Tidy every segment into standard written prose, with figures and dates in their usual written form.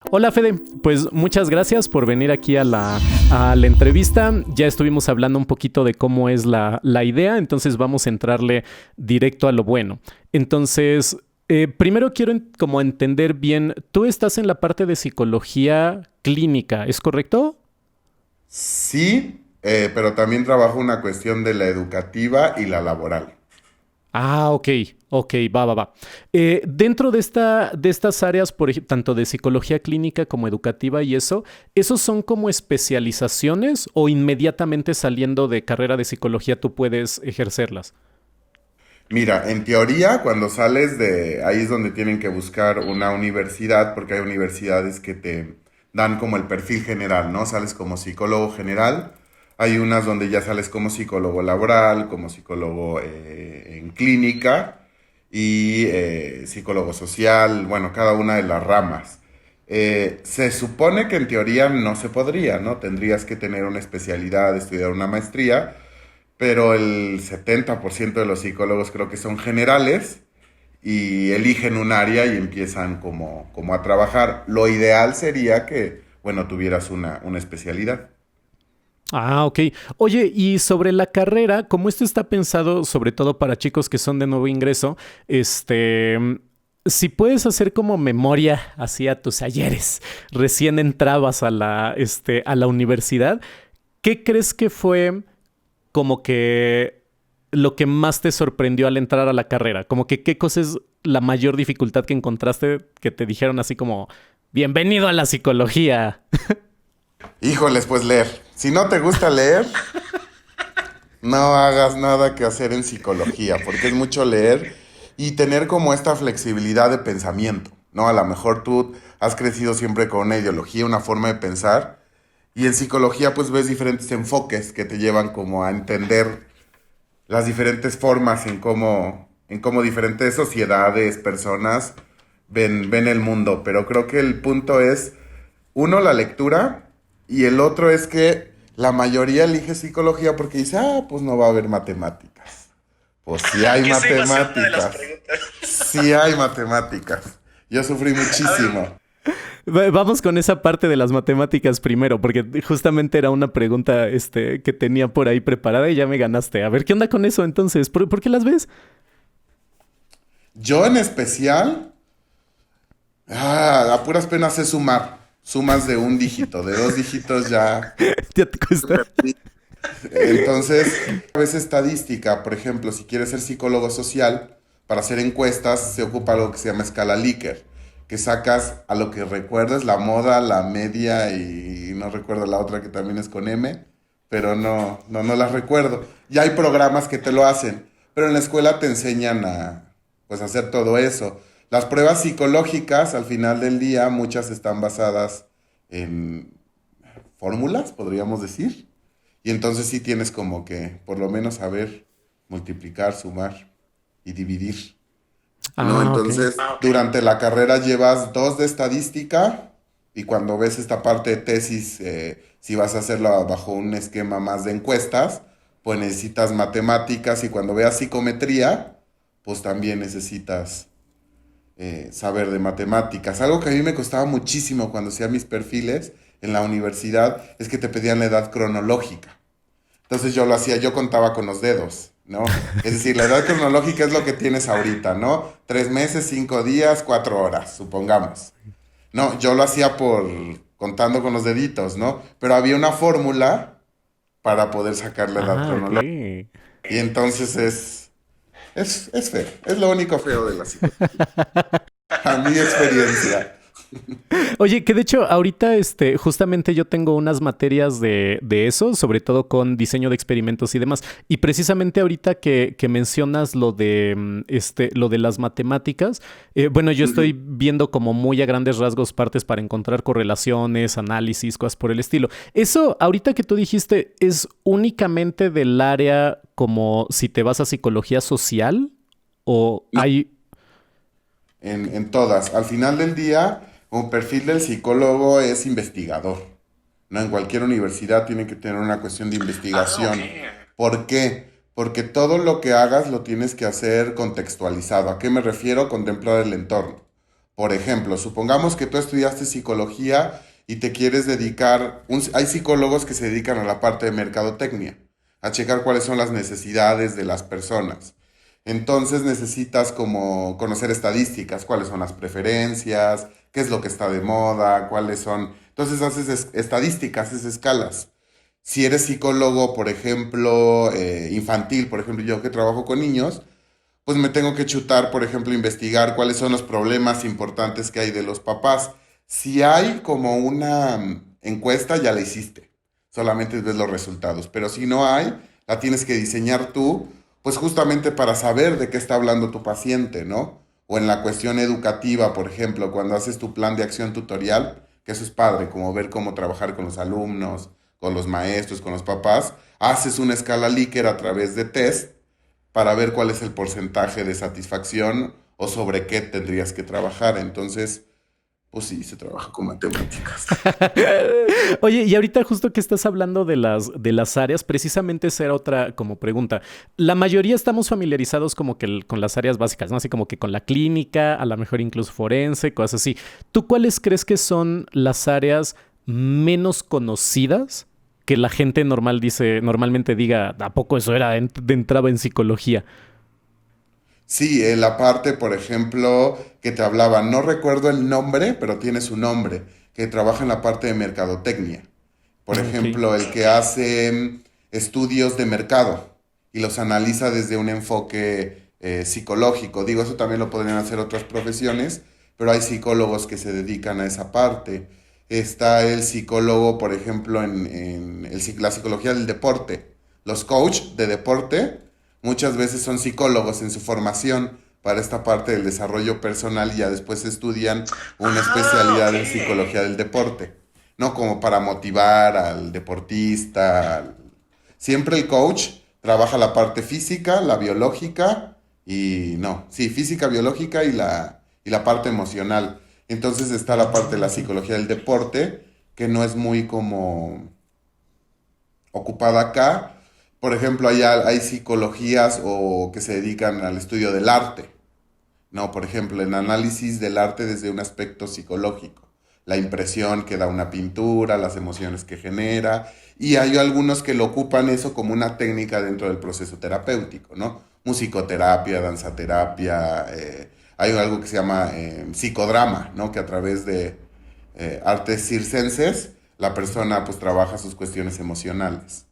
Hola Fede, pues muchas gracias por venir aquí a la entrevista. Ya estuvimos hablando un poquito de cómo es la idea, entonces vamos a entrarle directo a lo bueno. Entonces, primero quiero como entender bien, tú estás en la parte de psicología clínica, ¿es correcto? Sí, pero también trabajo una cuestión de la educativa y la laboral. Ah, ok, ok, va. Dentro de estas áreas, por ejemplo, tanto de psicología clínica como educativa y eso, ¿esos son como especializaciones o inmediatamente saliendo de carrera de psicología tú puedes ejercerlas? Mira, en teoría, cuando sales de ahí es donde tienen que buscar una universidad, porque hay universidades que te dan como el perfil general, ¿no? Sales como psicólogo general, hay unas donde ya sales como psicólogo laboral, como psicólogo en clínica y psicólogo social, bueno, cada una de las ramas. Se supone que en teoría no se podría, ¿no? Tendrías que tener una especialidad, estudiar una maestría, pero el 70% de los psicólogos creo que son generales y eligen un área y empiezan como a trabajar. Lo ideal sería que, bueno, tuvieras una especialidad. Ah, ok. Oye, y sobre la carrera, como esto está pensado sobre todo para chicos que son de nuevo ingreso, si puedes hacer como memoria hacia tus ayeres, recién entrabas a a la universidad, ¿qué crees que fue como que lo que más te sorprendió al entrar a la carrera? Como que qué cosa es la mayor dificultad que encontraste que te dijeron así como, bienvenido a la psicología. Híjoles, pues leer. Si no te gusta leer, no hagas nada que hacer en psicología, porque es mucho leer y tener como esta flexibilidad de pensamiento, ¿no? A lo mejor tú has crecido siempre con una ideología, una forma de pensar, y en psicología pues ves diferentes enfoques que te llevan como a entender las diferentes formas en cómo diferentes sociedades, personas ven el mundo. Pero creo que el punto es, uno, la lectura, y el otro es que la mayoría elige psicología porque dice, ah, pues no va a haber matemáticas. Pues sí hay Que esa iba a ser una de las matemáticas, preguntas. sí hay matemáticas. Yo sufrí A ver, muchísimo. Vamos con esa parte de las matemáticas primero, porque justamente era una pregunta que tenía por ahí preparada y ya me ganaste. A ver, ¿qué onda con eso entonces? ¿Por qué las ves? Yo en especial, a puras penas sé sumar. Sumas de un dígito, de dos dígitos ya. ¿Ya te cuesta? Entonces, a veces estadística, por ejemplo, si quieres ser psicólogo social, para hacer encuestas se ocupa algo que se llama escala Likert, que sacas a lo que recuerdes, la moda, la media y no recuerdo la otra que también es con M, pero no las recuerdo. Ya hay programas que te lo hacen, pero en la escuela te enseñan a pues hacer todo eso. Las pruebas psicológicas, al final del día, muchas están basadas en fórmulas, podríamos decir. Y entonces sí tienes como que por lo menos saber multiplicar, sumar y dividir, ¿no? Ah, ok. Entonces, durante la carrera llevas dos de estadística y cuando ves esta parte de tesis, si vas a hacerla bajo un esquema más de encuestas, pues necesitas matemáticas y cuando veas psicometría, pues también necesitas saber de matemáticas. Algo que a mí me costaba muchísimo cuando hacía mis perfiles en la universidad es que te pedían la edad cronológica. Entonces yo lo hacía, yo contaba con los dedos, ¿no? Es decir, la edad cronológica es lo que tienes ahorita, ¿no? 3 meses, 5 días, 4 horas, supongamos. No, yo lo hacía por contando con los deditos, ¿no? Pero había una fórmula para poder sacar la edad Ah, ok. cronológica. Y entonces es feo, es lo único feo de la psicología. A mi experiencia. Oye, que de hecho ahorita justamente yo tengo unas materias de eso, sobre todo con diseño de experimentos y demás. Y precisamente ahorita que mencionas lo de lo de las matemáticas, bueno, yo estoy Ujú. viendo como muy a grandes rasgos partes para encontrar correlaciones, análisis, cosas por el estilo. Eso, ahorita que tú dijiste, ¿es únicamente del área como si te vas a psicología social? ¿O No, hay... en todas. Al final del día, un perfil del psicólogo es investigador. ¿No? En cualquier universidad tiene que tener una cuestión de ok. investigación. ¿Por qué? Porque todo lo que hagas lo tienes que hacer contextualizado. ¿A qué me refiero? Contemplar el entorno. Por ejemplo, supongamos que tú estudiaste psicología y te quieres dedicar, hay psicólogos que se dedican a la parte de mercadotecnia, a checar cuáles son las necesidades de las personas. Entonces necesitas como conocer estadísticas, cuáles son las preferencias, qué es lo que está de moda, cuáles son... Entonces haces estadísticas, haces escalas. Si eres psicólogo, por ejemplo, infantil, por ejemplo, yo que trabajo con niños, pues me tengo que chutar, por ejemplo, investigar cuáles son los problemas importantes que hay de los papás. Si hay como una encuesta, ya la hiciste, solamente ves los resultados, pero si no hay, la tienes que diseñar tú, pues justamente para saber de qué está hablando tu paciente, ¿no? O en la cuestión educativa, por ejemplo, cuando haces tu plan de acción tutorial, que eso es padre, como ver cómo trabajar con los alumnos, con los maestros, con los papás, haces una escala Likert a través de test para ver cuál es el porcentaje de satisfacción o sobre qué tendrías que trabajar. Entonces, pues sí, se trabaja con matemáticas. Oye, y ahorita justo que estás hablando de las áreas, precisamente esa era otra como pregunta. La mayoría estamos familiarizados como que con las áreas básicas, ¿no? Así como que con la clínica, a lo mejor incluso forense, cosas así. ¿Tú cuáles crees que son las áreas menos conocidas que la gente normalmente diga, ¿a poco eso entraba en psicología? Sí, la parte, por ejemplo, que te hablaba, no recuerdo el nombre, pero tiene su nombre, que trabaja en la parte de mercadotecnia. Por Ok. ejemplo, el que hace estudios de mercado y los analiza desde un enfoque psicológico. Digo, eso también lo podrían hacer otras profesiones, pero hay psicólogos que se dedican a esa parte. Está el psicólogo, por ejemplo, la psicología del deporte. Los coach de deporte muchas veces son psicólogos en su formación para esta parte del desarrollo personal y ya después estudian una Ah, especialidad ok. en psicología del deporte, ¿no? Como para motivar al deportista. Siempre el coach trabaja la parte física, la biológica y no, sí, física, biológica y la parte emocional. Entonces está la parte de la Ok. psicología del deporte, que no es muy como ocupada acá. Por ejemplo, hay psicologías o que se dedican al estudio del arte, ¿no? Por ejemplo, en análisis del arte desde un aspecto psicológico, la impresión que da una pintura, las emociones que genera, y hay algunos que lo ocupan eso como una técnica dentro del proceso terapéutico, ¿no? Musicoterapia, danzaterapia, hay algo que se llama psicodrama, ¿no? Que a través de artes circenses la persona pues trabaja sus cuestiones emocionales,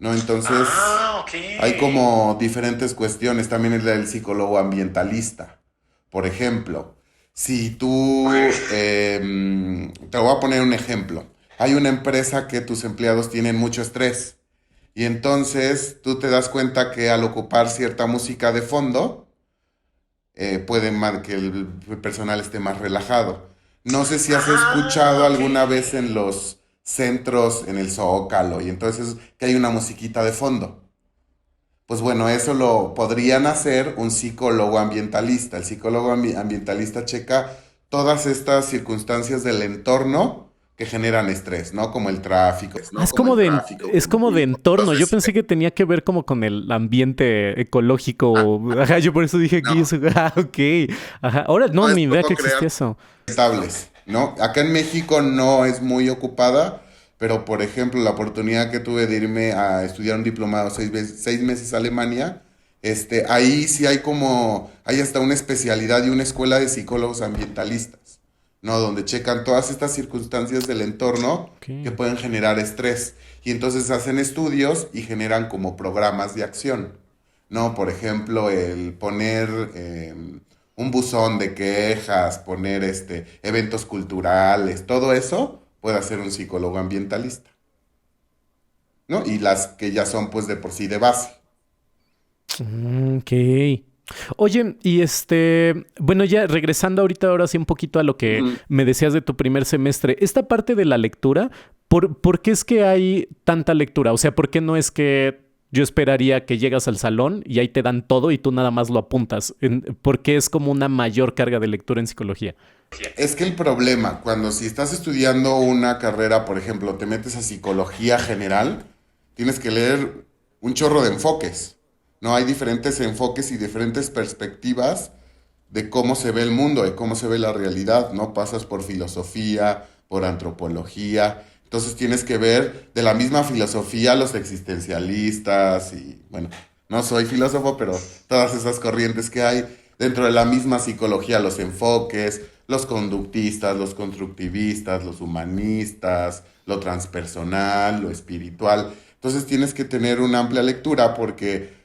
¿no? Entonces, Ah, ok. hay como diferentes cuestiones. También es el psicólogo ambientalista. Por ejemplo, si tú, te voy a poner un ejemplo. Hay una empresa que tus empleados tienen mucho estrés y entonces tú te das cuenta que al ocupar cierta música de fondo, que el personal esté más relajado. No sé si has escuchado Ah, ok. alguna vez en los centros, en el Zócalo, y entonces que hay una musiquita de fondo. Pues bueno, eso lo podrían hacer un psicólogo ambientalista. El psicólogo ambientalista checa todas estas circunstancias del entorno que generan estrés, ¿no? Como el tráfico, Ah, ¿no? Como el tráfico, es como como de entorno. Yo entonces, pensé que tenía que ver como con el ambiente ecológico. Ajá, yo por eso dije aquí no, eso. Ah, ok. Ajá. Ahora no, no es ni idea que todo crear existía eso. estables, ¿no? Acá en México no es muy ocupada, pero por ejemplo, la oportunidad que tuve de irme a estudiar un diplomado 6 meses a Alemania, ahí sí hay hasta una especialidad y una escuela de psicólogos ambientalistas, ¿no? Donde checan todas estas circunstancias del entorno que Ok. pueden generar estrés. Y entonces hacen estudios y generan como programas de acción, ¿no? Por ejemplo, el poner un buzón de quejas, poner eventos culturales, todo eso puede hacer un psicólogo ambientalista, ¿no? Y las que ya son pues de por sí de base. Ok. Oye, y bueno, ya regresando ahora sí un poquito a lo que Ujú. me decías de tu primer semestre, esta parte de la lectura, ¿por qué es que hay tanta lectura? O sea, ¿por qué no es que yo esperaría que llegas al salón y ahí te dan todo y tú nada más lo apuntas? ¿Por qué es como una mayor carga de lectura en psicología? Es que el problema, cuando si estás estudiando una carrera, por ejemplo, te metes a psicología general, tienes que leer un chorro de enfoques, ¿no? Hay diferentes enfoques y diferentes perspectivas de cómo se ve el mundo, de cómo se ve la realidad, ¿no? Pasas por filosofía, por antropología, entonces tienes que ver de la misma filosofía los existencialistas y, bueno, no soy filósofo, pero todas esas corrientes que hay dentro de la misma psicología, los enfoques, los conductistas, los constructivistas, los humanistas, lo transpersonal, lo espiritual. Entonces tienes que tener una amplia lectura porque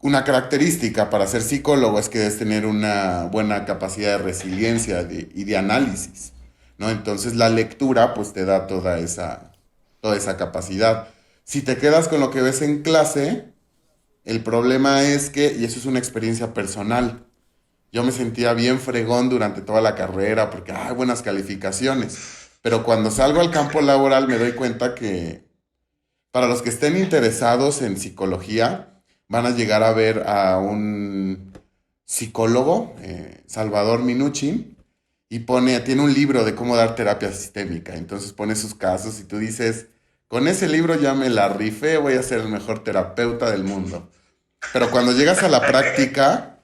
una característica para ser psicólogo es que debes tener una buena capacidad de resiliencia y de análisis, ¿no? Entonces la lectura pues te da toda esa capacidad. Si te quedas con lo que ves en clase, el problema es que, y eso es una experiencia personal, yo me sentía bien fregón durante toda la carrera porque hay buenas calificaciones, pero cuando salgo al campo laboral me doy cuenta que para los que estén interesados en psicología, van a llegar a ver a un psicólogo, Salvador Minuchin, y tiene un libro de cómo dar terapia sistémica. Entonces pone sus casos y tú dices, con ese libro ya me la rifé, voy a ser el mejor terapeuta del mundo. Pero cuando llegas a la práctica,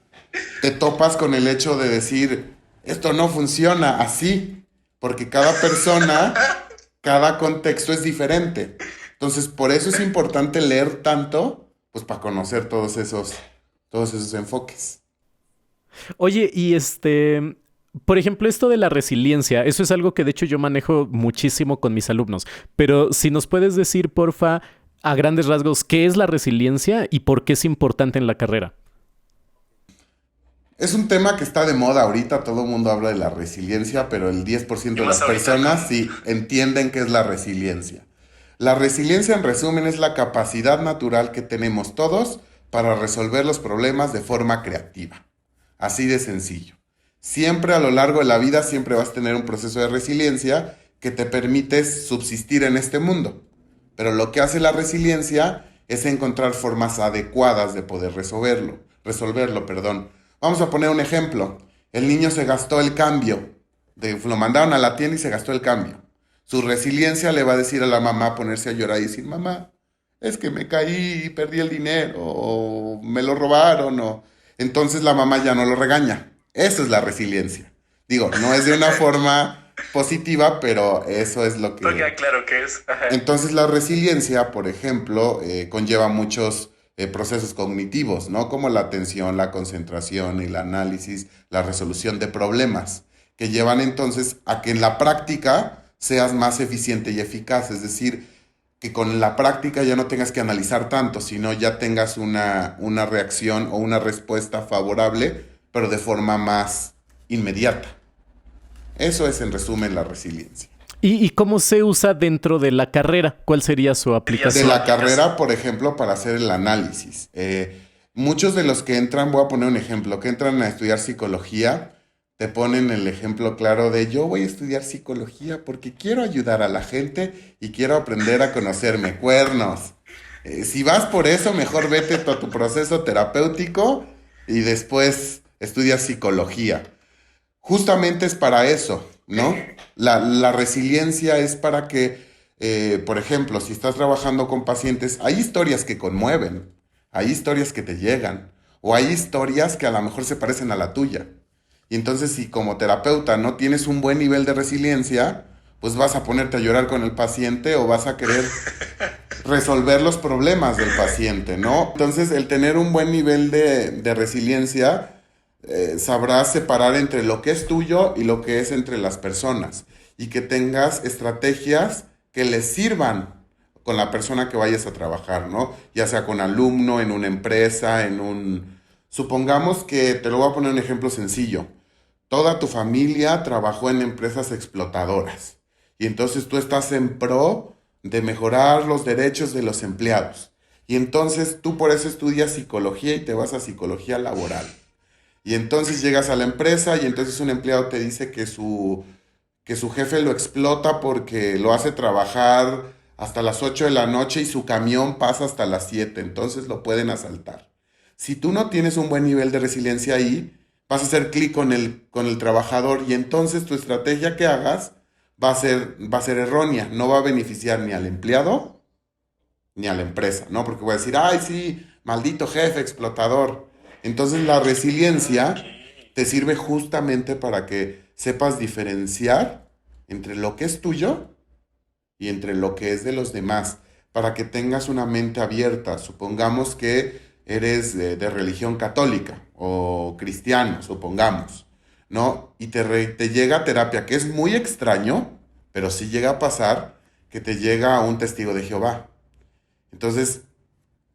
te topas con el hecho de decir, esto no funciona así, porque cada persona, cada contexto es diferente. Entonces, por eso es importante leer tanto, pues para conocer todos esos enfoques. Oye, y por ejemplo, esto de la resiliencia, eso es algo que de hecho yo manejo muchísimo con mis alumnos, pero si nos puedes decir, porfa, a grandes rasgos, ¿qué es la resiliencia y por qué es importante en la carrera? Es un tema que está de moda ahorita, todo el mundo habla de la resiliencia, pero el 10% de las personas sí entienden qué es la resiliencia. La resiliencia, en resumen, es la capacidad natural que tenemos todos para resolver los problemas de forma creativa. Así de sencillo. Siempre a lo largo de la vida, siempre vas a tener un proceso de resiliencia que te permite subsistir en este mundo. Pero lo que hace la resiliencia es encontrar formas adecuadas de poder resolverlo, perdón. Vamos a poner un ejemplo. El niño se gastó el cambio. Lo mandaron a la tienda y se gastó el cambio. Su resiliencia le va a decir a la mamá, ponerse a llorar y decir, mamá, es que me caí y perdí el dinero, o me lo robaron, o... Entonces la mamá ya no lo regaña. Eso es la resiliencia. Digo, no es de una forma positiva, pero eso es lo que... Porque claro que es. Ajá. Entonces la resiliencia, por ejemplo, conlleva muchos procesos cognitivos, ¿no? Como la atención, la concentración, el análisis, la resolución de problemas, que llevan entonces a que en la práctica seas más eficiente y eficaz. Es decir, que con la práctica ya no tengas que analizar tanto, sino ya tengas una reacción o una respuesta favorable, pero de forma más inmediata. Eso es en resumen la resiliencia. ¿Y cómo se usa dentro de la carrera? ¿Cuál sería su De aplicación? la carrera, por ejemplo, para hacer el análisis. Muchos de los que entran, voy a poner un ejemplo, que entran a estudiar psicología, te ponen el ejemplo claro de yo voy a estudiar psicología porque quiero ayudar a la gente y quiero aprender a conocerme cuernos. Si vas por eso, mejor vete a tu proceso terapéutico y después estudias psicología. Justamente es para eso, ¿no? La resiliencia es para que, por ejemplo, si estás trabajando con pacientes, hay historias que conmueven, hay historias que te llegan, o hay historias que a lo mejor se parecen a la tuya. Y entonces, si como terapeuta no tienes un buen nivel de resiliencia, pues vas a ponerte a llorar con el paciente o vas a querer resolver los problemas del paciente, ¿no? Entonces, el tener un buen nivel de resiliencia sabrás separar entre lo que es tuyo y lo que es entre las personas y que tengas estrategias que les sirvan con la persona que vayas a trabajar, ¿no? Ya sea con alumno, en una empresa, Supongamos que, te lo voy a poner un ejemplo sencillo, toda tu familia trabajó en empresas explotadoras y entonces tú estás en pro de mejorar los derechos de los empleados y entonces tú por eso estudias psicología y te vas a psicología laboral. Y entonces llegas a la empresa y entonces un empleado te dice que su jefe lo explota porque lo hace trabajar hasta las 8 de la noche y su camión pasa hasta las 7, entonces lo pueden asaltar. Si tú no tienes un buen nivel de resiliencia ahí, vas a hacer clic con el trabajador y entonces tu estrategia que hagas va a ser errónea, no va a beneficiar ni al empleado ni a la empresa, ¿no? Porque voy a decir, ay, sí, maldito jefe explotador. Entonces la resiliencia te sirve justamente para que sepas diferenciar entre lo que es tuyo y entre lo que es de los demás, para que tengas una mente abierta. Supongamos que eres de religión católica o cristiano, supongamos, ¿no? Y te llega terapia, que es muy extraño, pero sí llega a pasar que te llega un testigo de Jehová. Entonces,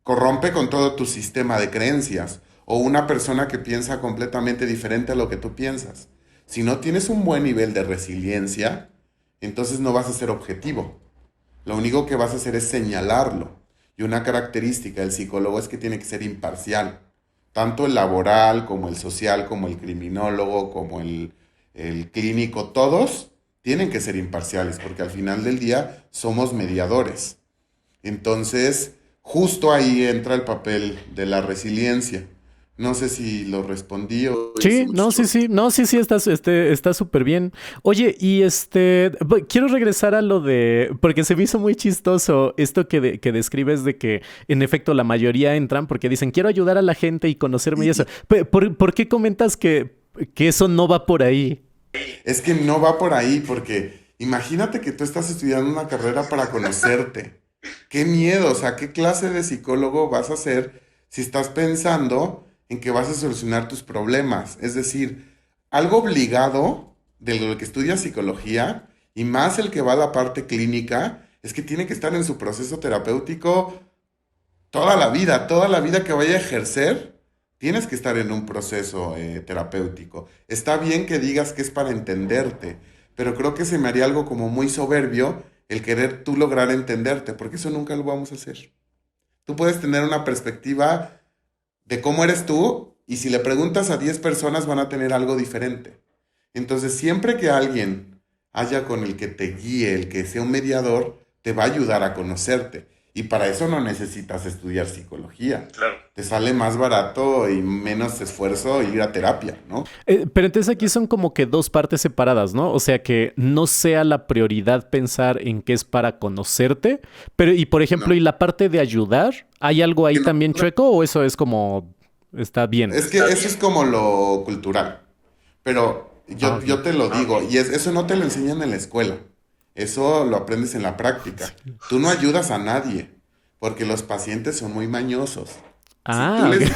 corrompe con todo tu sistema de creencias o una persona que piensa completamente diferente a lo que tú piensas. Si no tienes un buen nivel de resiliencia, entonces no vas a ser objetivo. Lo único que vas a hacer es señalarlo. Y una característica del psicólogo es que tiene que ser imparcial. Tanto el laboral, como el social, como el criminólogo, como el clínico, todos tienen que ser imparciales, porque al final del día somos mediadores. Entonces, justo ahí entra el papel de la resiliencia. No sé si lo respondí o hice Sí, mucho no, sí, choro. sí, no, sí, sí, está súper bien. Oye, y quiero regresar a lo de, porque se me hizo muy chistoso esto que describes de que en efecto la mayoría entran porque dicen, quiero ayudar a la gente y conocerme y eso. ¿Por qué comentas que eso no va por ahí? Es que no va por ahí, porque imagínate que tú estás estudiando una carrera para conocerte. Qué miedo, o sea, ¿qué clase de psicólogo vas a ser si estás pensando en que vas a solucionar tus problemas? Es decir, algo obligado de lo que estudia psicología, y más el que va a la parte clínica, es que tiene que estar en su proceso terapéutico toda la vida que vaya a ejercer, tienes que estar en un proceso terapéutico. Está bien que digas que es para entenderte, pero creo que se me haría algo como muy soberbio el querer tú lograr entenderte, porque eso nunca lo vamos a hacer. Tú puedes tener una perspectiva de cómo eres tú y si le preguntas a 10 personas van a tener algo diferente. Entonces, siempre que alguien haya con el que te guíe, el que sea un mediador, te va a ayudar a conocerte. Y para eso no necesitas estudiar psicología. Claro. Te sale más barato y menos esfuerzo ir a terapia, ¿no? Pero entonces aquí son como que dos partes separadas, ¿no? O sea, que no sea la prioridad pensar en qué es para conocerte, pero y por ejemplo, No, ¿y la parte de ayudar? ¿Hay algo ahí que no. también chueco o eso es como está bien? Es que eso es como lo cultural. Pero Ah, yo ok. te lo digo, y eso no te lo enseñan en la escuela. Eso lo aprendes en la práctica. Tú no ayudas a nadie, porque los pacientes son muy mañosos. Si tú Ah, ok. les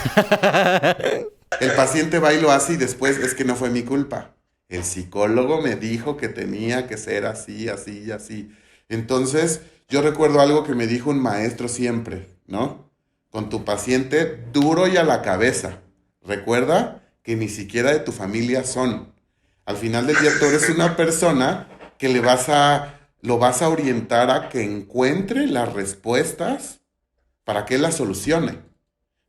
El paciente va y lo hace y después es que no fue mi culpa. El psicólogo me dijo que tenía que ser así, así y así. Entonces, yo recuerdo algo que me dijo un maestro siempre, ¿no? Con tu paciente duro y a la cabeza. Recuerda que ni siquiera de tu familia son. Al final del día tú eres una persona que lo vas a orientar a que encuentre las respuestas para que él las solucione.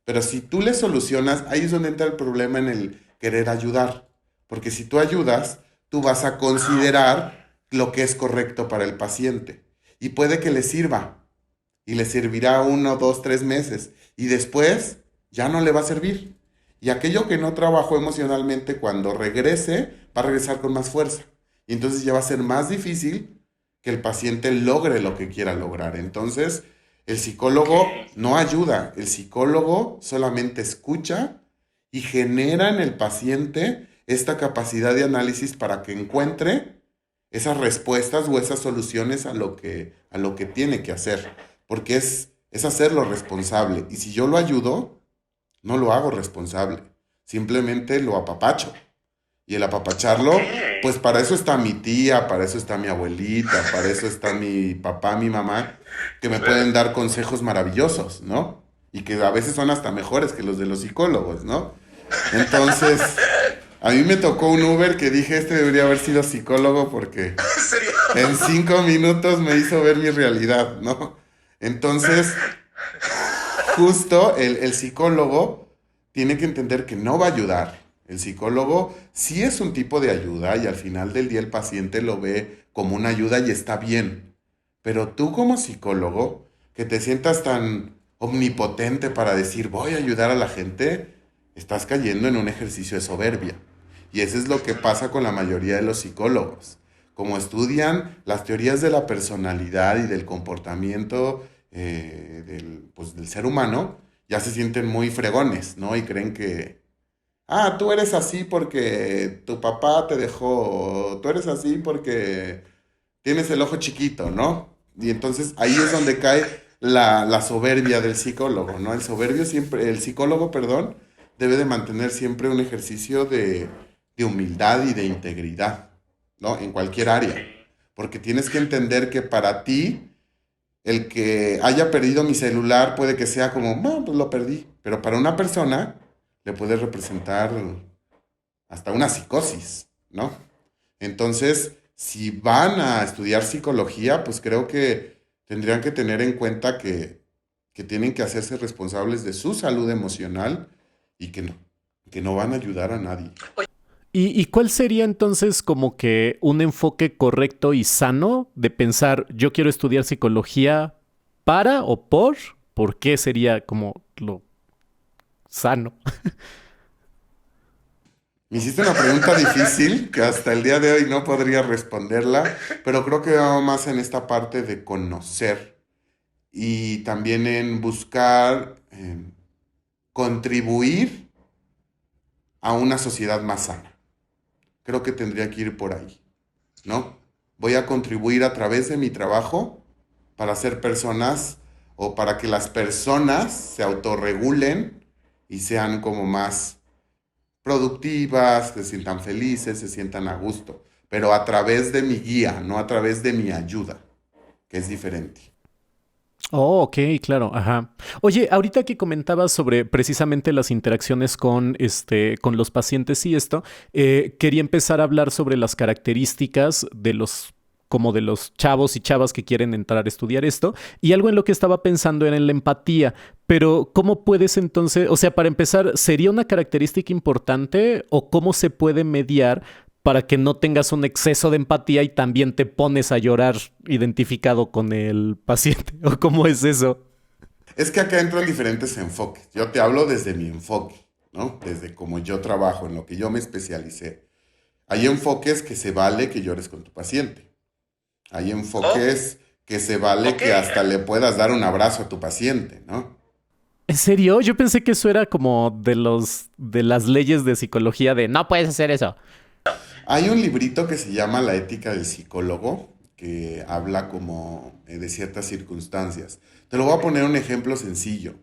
Pero si tú le solucionas, ahí es donde entra el problema en el querer ayudar. Porque si tú ayudas, tú vas a considerar lo que es correcto para el paciente. Y puede que le sirva. Y le servirá 1, 2, 3 meses. Y después ya no le va a servir. Y aquello que no trabajó emocionalmente, cuando regrese, va a regresar con más fuerza. Y entonces ya va a ser más difícil que el paciente logre lo que quiera lograr. Entonces, el psicólogo no ayuda, el psicólogo solamente escucha y genera en el paciente esta capacidad de análisis para que encuentre esas respuestas o esas soluciones a lo que tiene que hacer, porque es hacerlo responsable. Y si yo lo ayudo, no lo hago responsable, simplemente lo apapacho. Y el apapacharlo, pues para eso está mi tía, para eso está mi abuelita, para eso está mi papá, mi mamá, que me pueden dar consejos maravillosos, ¿no? Y que a veces son hasta mejores que los de los psicólogos, ¿no? Entonces, a mí me tocó un Uber que dije, este debería haber sido psicólogo porque en 5 minutos me hizo ver mi realidad, ¿no? Entonces, justo el psicólogo tiene que entender que no va a ayudar. El psicólogo sí es un tipo de ayuda y al final del día el paciente lo ve como una ayuda y está bien. Pero tú como psicólogo, que te sientas tan omnipotente para decir voy a ayudar a la gente, estás cayendo en un ejercicio de soberbia. Y eso es lo que pasa con la mayoría de los psicólogos. Como estudian las teorías de la personalidad y del comportamiento pues, del ser humano, ya se sienten muy fregones, ¿no? Y creen Ah, tú eres así porque tu papá te dejó, o tú eres así porque tienes el ojo chiquito, ¿no? Y entonces ahí es donde cae la soberbia del psicólogo, ¿no? El psicólogo, perdón, debe de mantener siempre un ejercicio de humildad y de integridad, ¿no? En cualquier Ok. área. Porque tienes que entender que para ti, el que haya perdido mi celular puede que sea como, no, pues lo perdí. Pero para una persona le puede representar hasta una psicosis, ¿no? Entonces, si van a estudiar psicología, pues creo que tendrían que tener en cuenta que tienen que hacerse responsables de su salud emocional y que no van a ayudar a nadie. ¿Y cuál sería entonces como que un enfoque correcto y sano de pensar, yo quiero estudiar psicología para o por qué sería como lo sano? Me hiciste una pregunta difícil que hasta el día de hoy no podría responderla, pero creo que va más en esta parte de conocer y también en buscar contribuir a una sociedad más sana. Creo que tendría que ir por ahí, ¿no? Voy a contribuir a través de mi trabajo para ser personas o para que las personas se autorregulen y sean como más productivas, se sientan felices, se sientan a gusto, pero a través de mi guía, no a través de mi ayuda, que es diferente. Oh, ok, claro, ajá. Oye, ahorita que comentabas sobre precisamente las interacciones con los pacientes y esto, quería empezar a hablar sobre las características como de los chavos y chavas que quieren entrar a estudiar esto, y algo en lo que estaba pensando era en la empatía, pero ¿cómo puedes entonces, o sea, para empezar, ¿sería una característica importante o cómo se puede mediar para que no tengas un exceso de empatía y también te pones a llorar identificado con el paciente? ¿O cómo es eso? Es que acá entran diferentes enfoques. Yo te hablo desde mi enfoque, ¿no? Desde cómo yo trabajo, en lo que yo me especialicé. Hay enfoques que se vale que llores con tu paciente. Hay Oh, enfoques que se vale ok. que hasta le puedas dar un abrazo a tu paciente, ¿no? ¿En serio? Yo pensé que eso era como de las leyes de psicología de no puedes hacer eso. Hay un librito que se llama La ética del psicólogo, que habla como de ciertas circunstancias. Te lo voy a poner un ejemplo sencillo.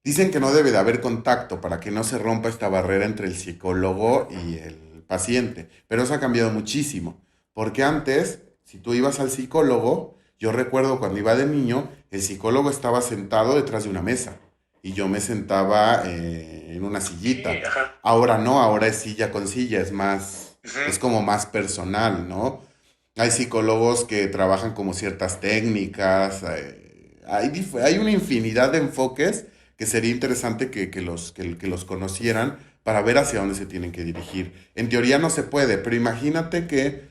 Dicen que no debe de haber contacto para que no se rompa esta barrera entre el psicólogo y el paciente, pero eso ha cambiado muchísimo, porque antes, si tú ibas al psicólogo, yo recuerdo cuando iba de niño, el psicólogo estaba sentado detrás de una mesa y yo me sentaba en una Sí, sillita. ajá. Ahora no, ahora es silla con silla, Ujú. es como más personal, ¿no? Hay psicólogos que trabajan como ciertas técnicas, hay una infinidad de enfoques que sería interesante que los conocieran para ver hacia dónde se tienen que dirigir. En teoría no se puede, pero imagínate que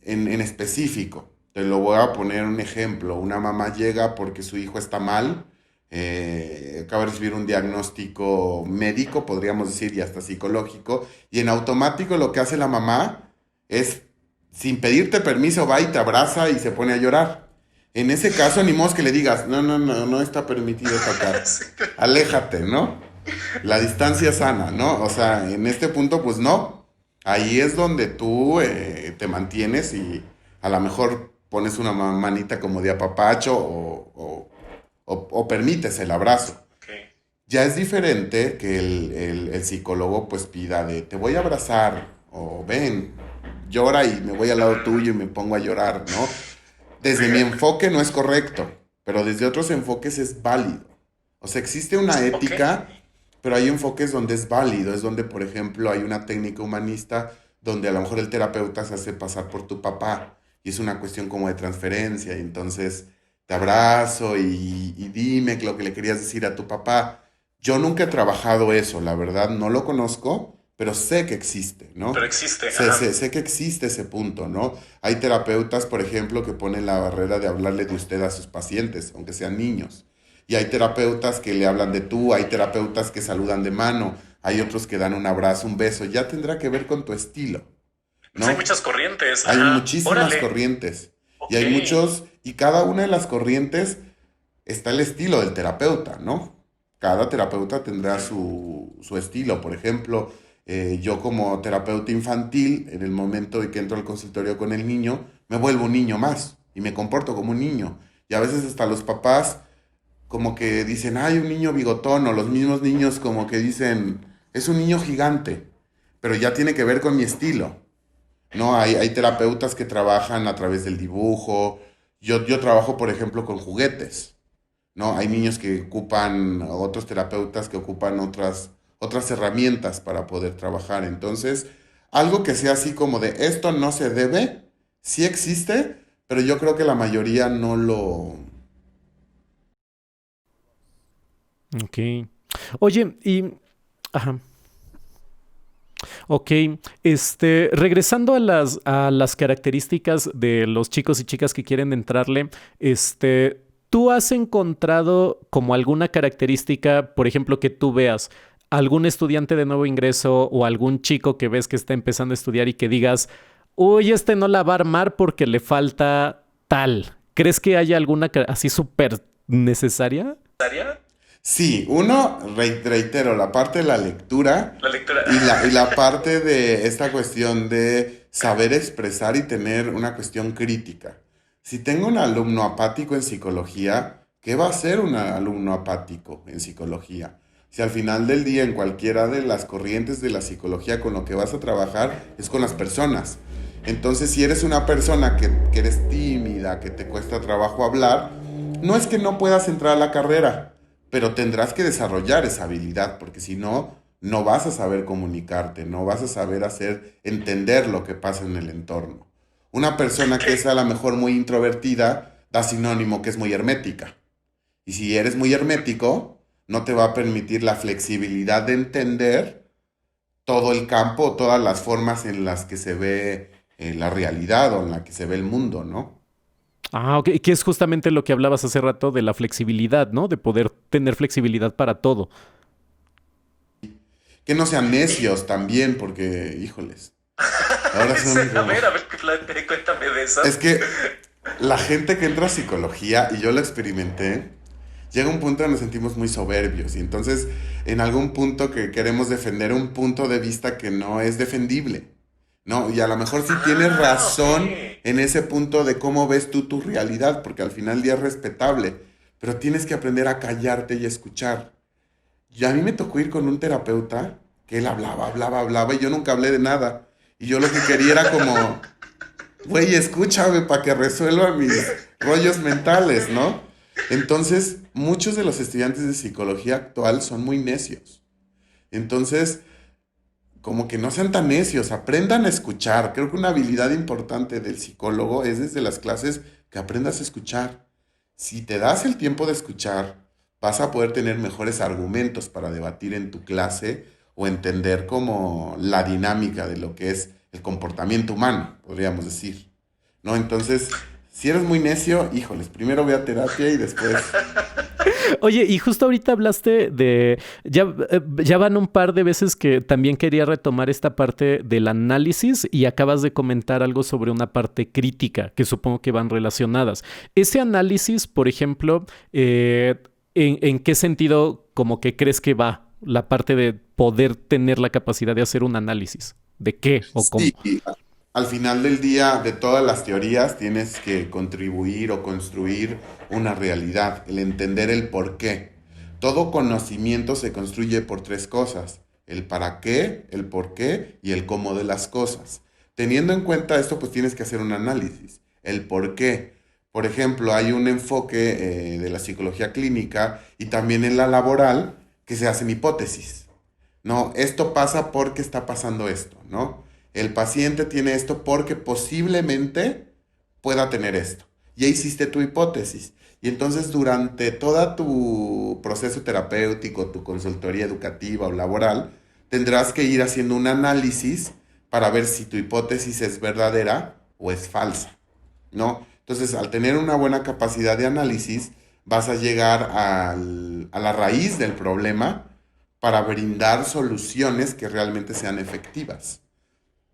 en específico, te lo voy a poner un ejemplo, una mamá llega porque su hijo está mal, acaba de recibir un diagnóstico médico, podríamos decir, y hasta psicológico, y en automático lo que hace la mamá es, sin pedirte permiso, va y te abraza y se pone a llorar. En ese caso, ni modo que le digas, no, no, no, no está permitido tocar. Sí. Aléjate, ¿no? La distancia sana, ¿no? O sea, en este punto, pues no. Ahí es donde tú te mantienes y a lo mejor pones una manita como de apapacho o permites el abrazo. Ok. Ya es diferente que el psicólogo pues pida de te voy a abrazar o ven, llora y me voy al lado tuyo y me pongo a llorar, ¿no? Desde mi enfoque no es correcto, pero desde otros enfoques es válido. O sea, existe una Ok. ética, pero hay enfoques donde es válido. Es donde, por ejemplo, hay una técnica humanista donde a lo mejor el terapeuta se hace pasar por tu papá y es una cuestión como de transferencia. Y entonces te abrazo y dime lo que le querías decir a tu papá. Yo nunca he trabajado eso, la verdad, no lo conozco, pero sé que existe, Pero ¿no? existe, ajá. Sé que existe ese punto, ¿no? Hay terapeutas, por ejemplo, que ponen la barrera de hablarle de usted a sus pacientes, aunque sean niños. Y hay terapeutas que le hablan de tú, hay terapeutas que saludan de mano, hay otros que dan un abrazo, un beso. Ya tendrá que ver con tu estilo, Pues hay ¿no? muchas corrientes, Hay ajá. muchísimas Órale. corrientes y Ok. hay muchos, y cada una de las corrientes está el estilo del terapeuta, ¿no? Cada terapeuta tendrá Ujú. su estilo. Por ejemplo, Yo como terapeuta infantil, en el momento de que entro al consultorio con el niño, me vuelvo un niño más y me comporto como un niño. Y a veces hasta los papás como que dicen, ay, un niño bigotón, o los mismos niños como que dicen, es un niño gigante, pero ya tiene que ver con mi estilo. No, hay terapeutas que trabajan a través del dibujo. Yo trabajo, por ejemplo, con juguetes. ¿No? Hay niños que ocupan, otros terapeutas que ocupan otras herramientas para poder trabajar. Entonces, algo que sea así como de esto no se debe, sí existe, pero yo creo que la mayoría no lo... Ok. Oye, y... Ajá. Ok, regresando a las características de los chicos y chicas que quieren entrarle, ¿tú has encontrado como alguna característica, por ejemplo, que tú veas algún estudiante de nuevo ingreso o algún chico que ves que está empezando a estudiar y que digas, uy, no la va a armar porque le falta tal? ¿Crees que haya alguna así súper necesaria? ¿Daría? Sí, uno, reitero, la parte de la lectura La lectura. y la parte de esta cuestión de saber expresar y tener una cuestión crítica. Si tengo un alumno apático en psicología, ¿qué va a ser un alumno apático en psicología? Si al final del día en cualquiera de las corrientes de la psicología con lo que vas a trabajar es con las personas. Entonces, si eres una persona que eres tímida, que te cuesta trabajo hablar, no es que no puedas entrar a la carrera, pero tendrás que desarrollar esa habilidad, porque si no, no vas a saber comunicarte, no vas a saber hacer entender lo que pasa en el entorno. Una persona que es a lo mejor muy introvertida da sinónimo que es muy hermética. Y si eres muy hermético, no te va a permitir la flexibilidad de entender todo el campo, todas las formas en las que se ve la realidad o en la que se ve el mundo, ¿no? Ah, ok, que es justamente lo que hablabas hace rato de la flexibilidad, ¿no? De poder tener flexibilidad para todo. Que no sean necios también, porque, híjoles, ahora son como... A ver, cuéntame de eso. Es que la gente que entra a psicología, y yo lo experimenté, llega un punto donde nos sentimos muy soberbios y entonces en algún punto que queremos defender un punto de vista que no es defendible, ¿no? Y a lo mejor sí tienes Ok. razón en ese punto de cómo ves tú tu realidad, porque al final del día es respetable, pero tienes que aprender a callarte y escuchar. Y a mí me tocó ir con un terapeuta que él hablaba y yo nunca hablé de nada. Y yo lo que quería era como, güey, escúchame para que resuelva mis rollos mentales, ¿no? Entonces, muchos de los estudiantes de psicología actual son muy necios. Entonces, como que no sean tan necios, aprendan a escuchar. Creo que una habilidad importante del psicólogo es desde las clases que aprendas a escuchar. Si te das el tiempo de escuchar, vas a poder tener mejores argumentos para debatir en tu clase o entender como la dinámica de lo que es el comportamiento humano, podríamos decir. ¿No? Entonces, si eres muy necio, híjoles, primero ve a terapia y después... Oye, y justo ahorita hablaste de, ya van un par de veces que también quería retomar esta parte del análisis y acabas de comentar algo sobre una parte crítica, que supongo que van relacionadas. Ese análisis, por ejemplo, ¿en qué sentido como que crees que va la parte de poder tener la capacidad de hacer un análisis? ¿De qué o cómo? Sí, al final del día, de todas las teorías, tienes que contribuir o construir una realidad, el entender el por qué. Todo conocimiento se construye por tres cosas, el para qué, el por qué y el cómo de las cosas. Teniendo en cuenta esto, pues tienes que hacer un análisis, el por qué. Por ejemplo, hay un enfoque de la psicología clínica y también en la laboral que se hacen hipótesis. No, esto pasa porque está pasando esto, ¿no? El paciente tiene esto porque posiblemente pueda tener esto. Ya hiciste tu hipótesis. Y entonces durante todo tu proceso terapéutico, tu consultoría educativa o laboral, tendrás que ir haciendo un análisis para ver si tu hipótesis es verdadera o es falsa, ¿no? Entonces, al tener una buena capacidad de análisis, vas a llegar a la raíz del problema para brindar soluciones que realmente sean efectivas.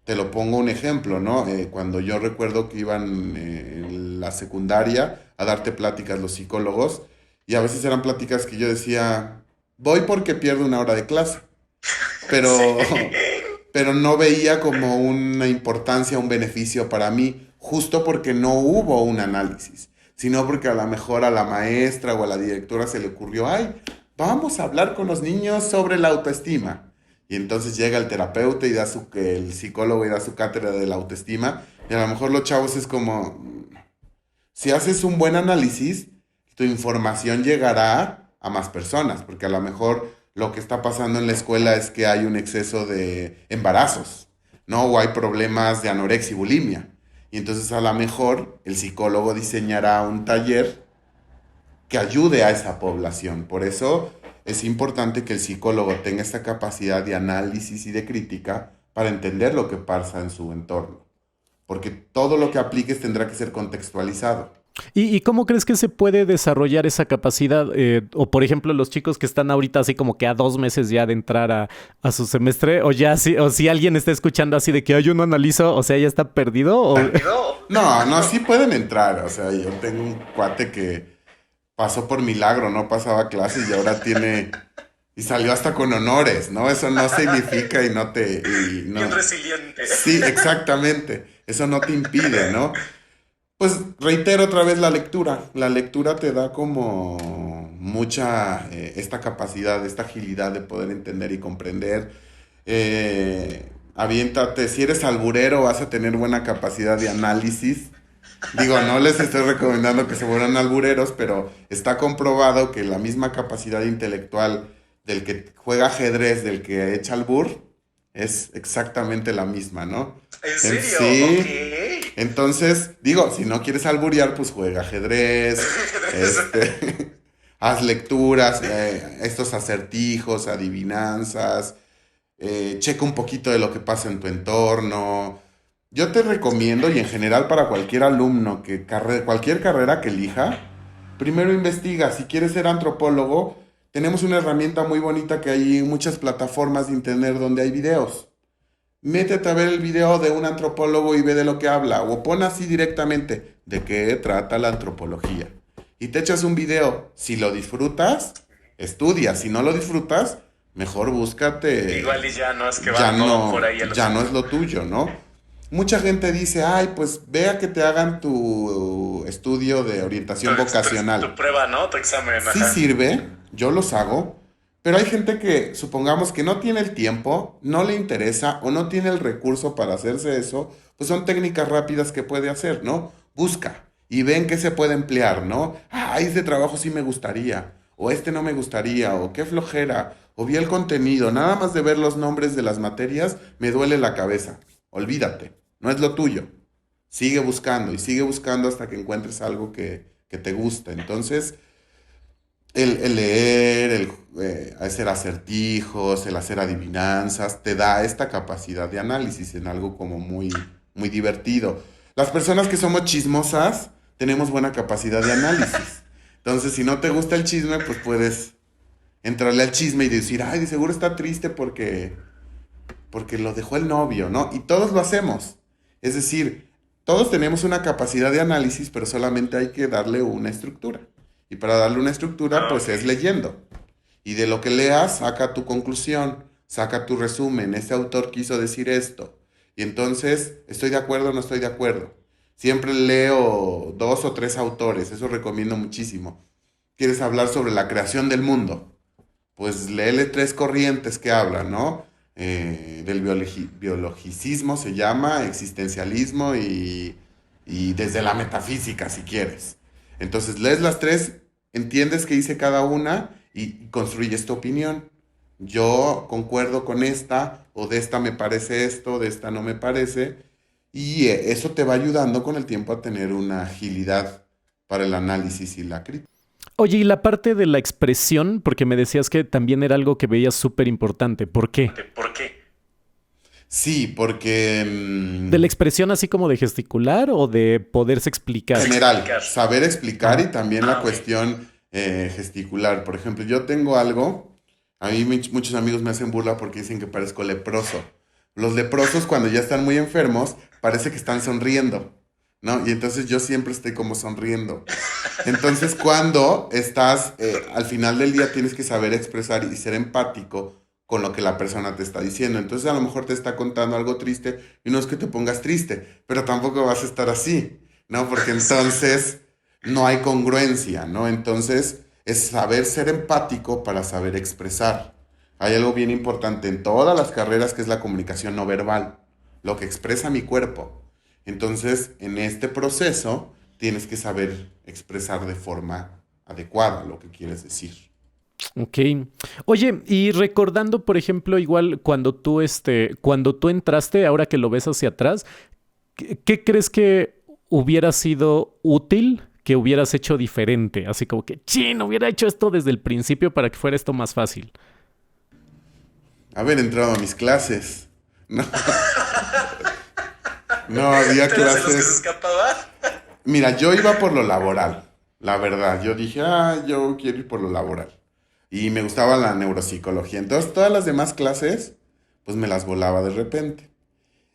Te lo pongo un ejemplo, ¿no? Cuando yo recuerdo que iban en la secundaria a darte pláticas los psicólogos, y a veces eran pláticas que yo decía, voy porque pierdo una hora de clase, Sí. pero pero no veía como una importancia, un beneficio para mí, justo porque no hubo un análisis, sino porque a lo mejor a la maestra o a la directora se le ocurrió, ay, vamos a hablar con los niños sobre la autoestima. Y entonces llega el terapeuta y el psicólogo y da su cátedra de la autoestima, y a lo mejor los chavos es como, si haces un buen análisis, tu información llegará a más personas, porque a lo mejor lo que está pasando en la escuela es que hay un exceso de embarazos, ¿no? O hay problemas de anorexia y bulimia. Y entonces a lo mejor el psicólogo diseñará un taller que ayude a esa población. Por eso es importante que el psicólogo tenga esta capacidad de análisis y de crítica para entender lo que pasa en su entorno. Porque todo lo que apliques tendrá que ser contextualizado. ¿Y cómo crees que se puede desarrollar esa capacidad? O por ejemplo, los chicos que están ahorita así como que a 2 meses ya de entrar a su semestre, o si alguien está escuchando así de que yo no analizo, o sea, ya está perdido. ¿O? No, sí pueden entrar. O sea, yo tengo un cuate que pasó por milagro, no pasaba clases y ahora tiene... Y salió hasta con honores, ¿no? Eso no significa y no te... no. Bien resiliente. Sí, exactamente. Eso no te impide, ¿no? Pues reitero otra vez la lectura. La lectura te da como mucha esta capacidad, esta agilidad de poder entender y comprender. Aviéntate, si eres alburero vas a tener buena capacidad de análisis. Digo, no les estoy recomendando que se vuelvan albureros, pero está comprobado que la misma capacidad intelectual del que juega ajedrez, del que echa albur, es exactamente la misma, ¿no? ¿En serio? Sí. Ok. Entonces, digo, si no quieres alburear, pues juega ajedrez, haz lecturas, estos acertijos, adivinanzas, checa un poquito de lo que pasa en tu entorno. Yo te recomiendo, y en general para cualquier alumno, cualquier carrera que elija, primero investiga. Si quieres ser antropólogo, tenemos una herramienta muy bonita que hay en muchas plataformas de internet donde hay videos. Métete a ver el video de un antropólogo y ve de lo que habla. O pon así directamente de qué trata la antropología. Y te echas un video. Si lo disfrutas, estudia. Si no lo disfrutas, mejor búscate. Igual y ya no es que va todo por ahí. Ya no es lo tuyo, ¿no? Mucha gente dice, ay, pues vea que te hagan tu estudio de orientación vocacional. Tu prueba, ¿no? Tu examen. Sí Ajá. sirve, yo los hago. Pero hay gente que, supongamos que no tiene el tiempo, no le interesa o no tiene el recurso para hacerse eso, pues son técnicas rápidas que puede hacer, ¿no? Busca y ven qué se puede emplear, ¿no? Ah, este trabajo sí me gustaría, o este no me gustaría, o qué flojera, o vi el contenido, nada más de ver los nombres de las materias, me duele la cabeza. Olvídate, no es lo tuyo. Sigue buscando y sigue buscando hasta que encuentres algo que te guste. Entonces... El leer, hacer acertijos, el hacer adivinanzas, te da esta capacidad de análisis en algo como muy, muy divertido. Las personas que somos chismosas tenemos buena capacidad de análisis. Entonces, si no te gusta el chisme, pues puedes entrarle al chisme y decir, ay, de seguro está triste porque lo dejó el novio, ¿no? Y todos lo hacemos. Es decir, todos tenemos una capacidad de análisis, pero solamente hay que darle una estructura. Y para darle una estructura, pues es leyendo. Y de lo que leas, saca tu conclusión, saca tu resumen. Este autor quiso decir esto. Y entonces, ¿estoy de acuerdo o no estoy de acuerdo? Siempre leo 2 o 3 autores, eso recomiendo muchísimo. ¿Quieres hablar sobre la creación del mundo? Pues léele 3 corrientes que hablan, ¿no? Del biologicismo se llama, existencialismo y desde la metafísica, si quieres. Entonces lees las 3, entiendes qué dice cada una y construyes tu opinión. Yo concuerdo con esta, o de esta me parece esto, de esta no me parece. Y eso te va ayudando con el tiempo a tener una agilidad para el análisis y la crítica. Oye, y la parte de la expresión, porque me decías que también era algo que veías súper importante. ¿Por qué? ¿Por qué? Sí, porque... ¿De la expresión así como de gesticular o de poderse explicar? general, saber explicar y también la cuestión gesticular. Por ejemplo, yo tengo algo, a mí muchos amigos me hacen burla porque dicen que parezco leproso. Los leprosos cuando ya están muy enfermos parece que están sonriendo, ¿no? Y entonces yo siempre estoy como sonriendo. Entonces cuando estás, al final del día tienes que saber expresar y ser empático con lo que la persona te está diciendo. Entonces a lo mejor te está contando algo triste y no es que te pongas triste, pero tampoco vas a estar así, ¿no? Porque entonces no hay congruencia, ¿no? Entonces es saber ser empático para saber expresar. Hay algo bien importante en todas las carreras que es la comunicación no verbal, lo que expresa mi cuerpo. Entonces, en este proceso tienes que saber expresar de forma adecuada lo que quieres decir. Ok. Oye, y recordando, por ejemplo, igual cuando tú entraste, ahora que lo ves hacia atrás, ¿qué crees que hubiera sido útil que hubieras hecho diferente? Así como que, chin, hubiera hecho esto desde el principio para que fuera esto más fácil. Haber entrado a mis clases. No, no había ¿Tú eras de los que se clases. escapaban? Mira, yo iba por lo laboral, la verdad. Yo dije, yo quiero ir por lo laboral. Y me gustaba la neuropsicología. Entonces, todas las demás clases, pues me las volaba de repente.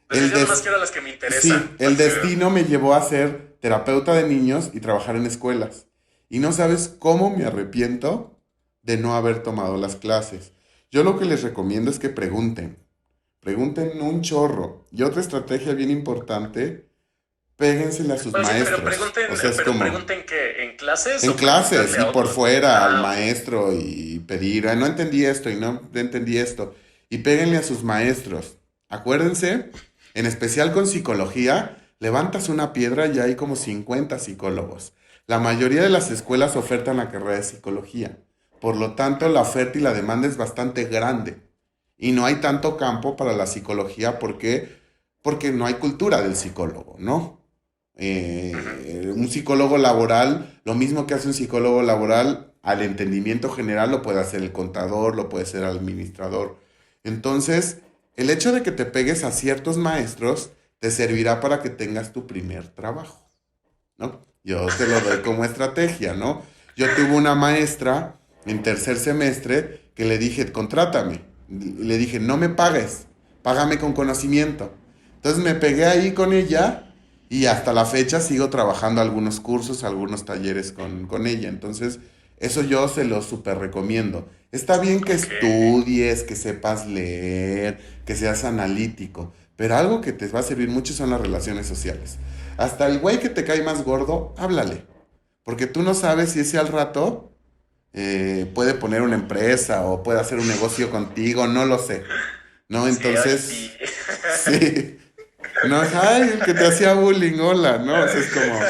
Decía, El yo nomás des- quiero las que me sí, interesan. el destino me llevó a ser terapeuta de niños y trabajar en escuelas. Y no sabes cómo me arrepiento de no haber tomado las clases. Yo lo que les recomiendo es que pregunten. Pregunten un chorro. Y otra estrategia bien importante, péguensele a sus Bueno, sí, maestros. O sea, es pero como pregunten que en clases en o clases preguntarle y a por otros. fuera al Ok. maestro y pedir, no entendí esto y no entendí esto. Y péguenle a sus maestros. Acuérdense, en especial con psicología, levantas una piedra y hay como 50 psicólogos. La mayoría de las escuelas ofertan la carrera de psicología. Por lo tanto, la oferta y la demanda es bastante grande. Y no hay tanto campo para la psicología porque no hay cultura del psicólogo, ¿no? Ujú. Un psicólogo laboral, lo mismo que hace un psicólogo laboral, al entendimiento general lo puede hacer el contador, lo puede hacer el administrador. Entonces, el hecho de que te pegues a ciertos maestros te servirá para que tengas tu primer trabajo, ¿no? Yo te lo doy como estrategia, ¿no? Yo tuve una maestra en tercer semestre que le dije, contrátame. Le dije, no me pagues, págame con conocimiento. Entonces me pegué ahí con ella y hasta la fecha sigo trabajando algunos cursos, algunos talleres con ella. Entonces, eso yo se lo súper recomiendo. Está bien que Ok. estudies, que sepas leer, que seas analítico, pero algo que te va a servir mucho son las relaciones sociales. Hasta el güey que te cae más gordo, háblale. Porque tú no sabes si ese al rato puede poner una empresa o puede hacer un negocio contigo, no lo sé. ¿No? Sí, Entonces, sí. No, ay, el que te hacía bullying, hola, ¿no? O sea, es como,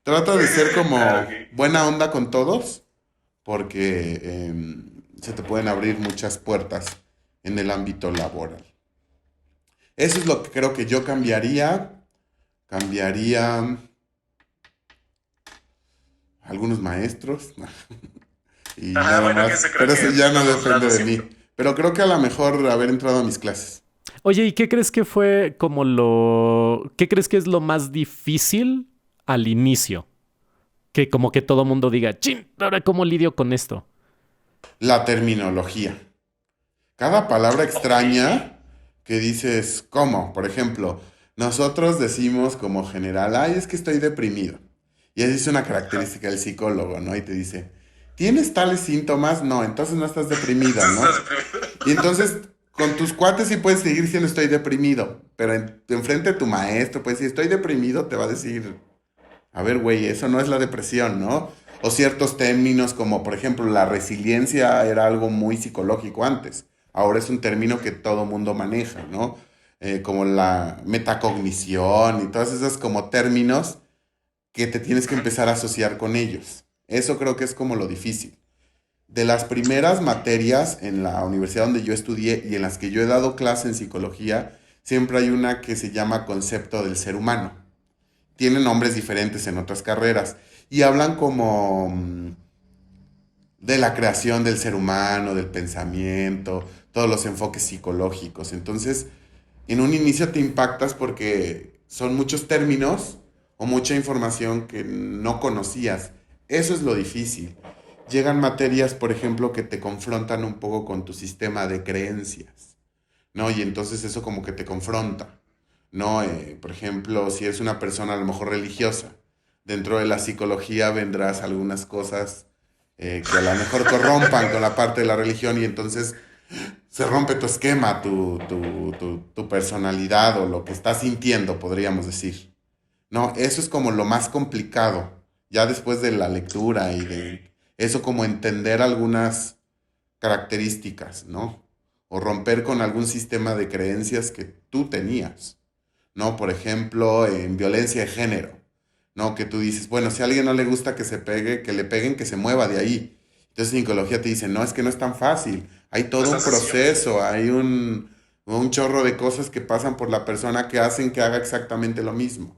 trata de ser Ah, como ok. buena onda con todos, porque se te pueden abrir muchas puertas en el ámbito laboral. Eso es lo que creo que yo cambiaría. Cambiaría algunos maestros y Ajá, nada bueno, que más. eso creo Pero eso que ya en no todos depende lados de mí. siempre. Pero creo que a lo mejor haber entrado a mis clases. Oye, ¿y qué crees que fue como qué crees que es lo más difícil al inicio? Que como que todo mundo diga, chin, ahora cómo lidio con esto. La terminología. Cada palabra Ok. extraña que dices, ¿cómo? Por ejemplo, nosotros decimos como general, ay, es que estoy deprimido. Y esa es una Ajá. característica del psicólogo, ¿no? Y te dice, ¿tienes tales síntomas? No, entonces no estás deprimido, Entonces estás ¿no? deprimido. Y entonces con tus cuates sí puedes seguir diciendo estoy deprimido, pero enfrente de tu maestro, pues si estoy deprimido, te va a decir, a ver, güey, eso no es la depresión, ¿no? O ciertos términos como, por ejemplo, la resiliencia era algo muy psicológico antes. Ahora es un término que todo mundo maneja, ¿no? Como la metacognición y todos esos como términos que te tienes que Ujú. empezar a asociar con ellos. Eso creo que es como lo difícil. De las primeras materias en la universidad donde yo estudié y en las que yo he dado clase en psicología, siempre hay una que se llama concepto del ser humano. Tienen nombres diferentes en otras carreras y hablan como de la creación del ser humano, del pensamiento, todos los enfoques psicológicos. Entonces, en un inicio te impactas porque son muchos términos o mucha información que no conocías. Eso es lo difícil. Llegan materias, por ejemplo, que te confrontan un poco con tu sistema de creencias, ¿no? Y entonces eso como que te confronta, ¿no? Por ejemplo, si eres una persona a lo mejor religiosa, dentro de la psicología vendrás algunas cosas que a lo mejor corrompan con la parte de la religión y entonces Se rompe tu esquema, tu personalidad o lo que estás sintiendo, podríamos decir. No, eso es como lo más complicado, ya después de la lectura y de eso como entender algunas características, ¿no? O romper con algún sistema de creencias que tú tenías, ¿no? Por ejemplo, en violencia de género, ¿no? Que tú dices, bueno, si a alguien no le gusta que se pegue, que le peguen, que se mueva de ahí. Entonces en psicología te dice, no, es que no es tan fácil. Hay No todo es un tan sencillo. proceso, hay un chorro de cosas que pasan por la persona que hacen que haga exactamente lo mismo,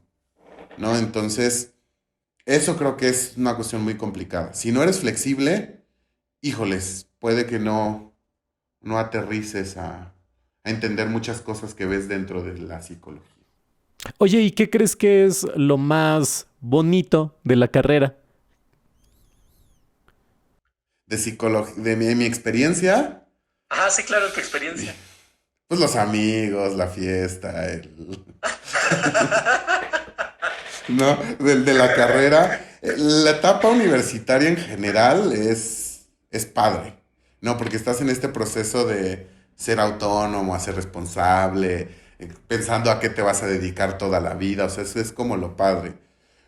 ¿no? Entonces, eso creo que es una cuestión muy complicada. Si no eres flexible, híjoles, puede que no aterrices a entender muchas cosas que ves dentro de la psicología. Oye, ¿y qué crees que es lo más bonito de la carrera? De mi experiencia, Ajá, sí, claro, tu experiencia. pues los amigos, la fiesta, ¿no? De la carrera. La etapa universitaria en general es padre, ¿no? Porque estás en este proceso de ser autónomo, a ser responsable, pensando a qué te vas a dedicar toda la vida, o sea, eso es como lo padre.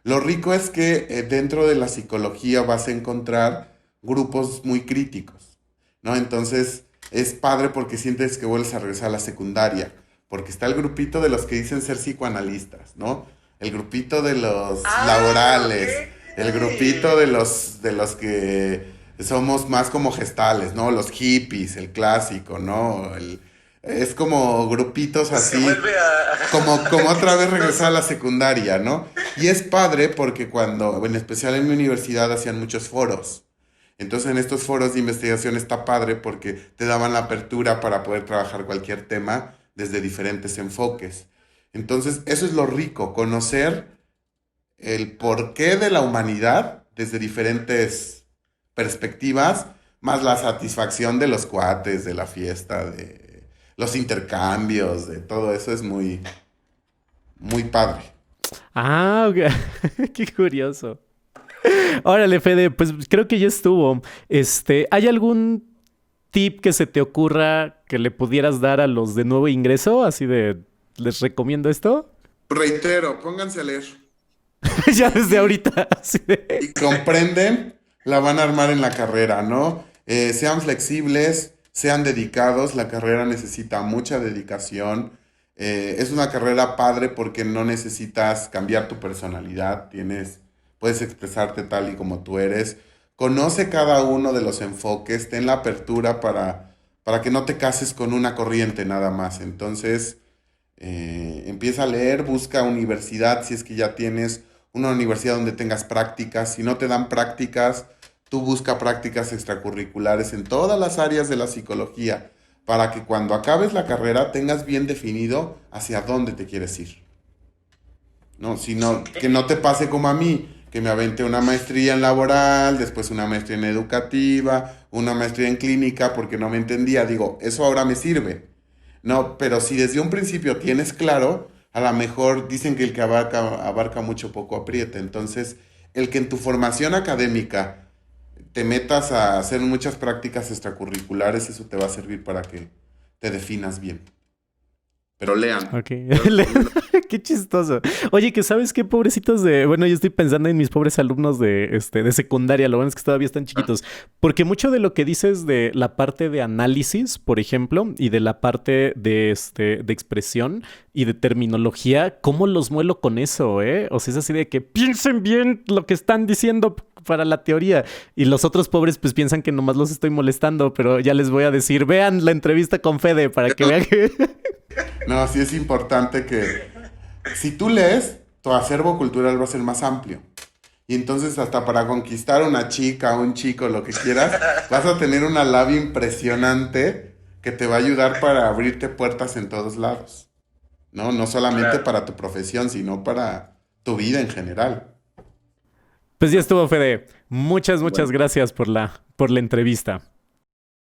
Lo rico es que dentro de la psicología vas a encontrar grupos muy críticos, ¿no? Entonces es padre porque sientes que vuelves a regresar a la secundaria, porque está el grupito de los que dicen ser psicoanalistas, ¿no? El grupito de los Ah, ok. laborales, el grupito de los que somos más como gestales, ¿no? Los hippies, el clásico, ¿no? Es como grupitos Se así, vuelve a... como otra vez No regresar sé. a la secundaria, ¿no? Y es padre porque cuando, en especial en mi universidad, hacían muchos foros. Entonces en estos foros de investigación está padre porque te daban la apertura para poder trabajar cualquier tema desde diferentes enfoques. Entonces eso es lo rico, conocer el porqué de la humanidad desde diferentes perspectivas, más la satisfacción de los cuates, de la fiesta, de los intercambios, de todo eso es muy, muy padre. Ah, ok. Qué curioso. Órale, Fede, pues creo que ya estuvo. ¿Hay algún tip que se te ocurra que le pudieras dar a los de nuevo ingreso? Así de, ¿les recomiendo esto? Reitero, pónganse a leer. Ya desde Y, ahorita. Así de... y comprenden, la van a armar en la carrera, ¿no? Sean flexibles, sean dedicados, la carrera necesita mucha dedicación. Es una carrera padre porque no necesitas cambiar tu personalidad, puedes expresarte tal y como tú eres. Conoce cada uno de los enfoques, ten la apertura para que no te cases con una corriente nada más. Entonces, empieza a leer, busca universidad si es que ya tienes una universidad donde tengas prácticas. Si no te dan prácticas, tú busca prácticas extracurriculares en todas las áreas de la psicología para que cuando acabes la carrera tengas bien definido hacia dónde te quieres ir. ¿No? Sino que no te pase como a mí, que me aventé una maestría en laboral, después una maestría en educativa, una maestría en clínica porque no me entendía. Digo, eso ahora me sirve. No, pero si desde un principio tienes claro, a lo mejor dicen que el que abarca mucho poco aprieta. Entonces, el que en tu formación académica te metas a hacer muchas prácticas extracurriculares, eso te va a servir para que te definas bien. Pero lean, Ok. yo recomiendo. Qué chistoso. Oye, que sabes qué pobrecitos de. Bueno, yo estoy pensando en mis pobres alumnos de secundaria. Lo bueno es que todavía están chiquitos. Porque mucho de lo que dices de la parte de análisis, por ejemplo, y de la parte de expresión y de terminología, ¿cómo los muelo con eso, eh? O sea, es así de que piensen bien lo que están diciendo para la teoría. Y los otros pobres, pues piensan que nomás los estoy molestando, pero ya les voy a decir, vean la entrevista con Fede para que vean que. No, sí es importante que si tú lees, tu acervo cultural va a ser más amplio. Y entonces hasta para conquistar a una chica, un chico, lo que quieras, vas a tener una labia impresionante que te va a ayudar para abrirte puertas en todos lados. ¿No? No solamente Claro. para tu profesión, sino para tu vida en general. Pues ya estuvo, Fede. Muchas Bueno, gracias por la entrevista.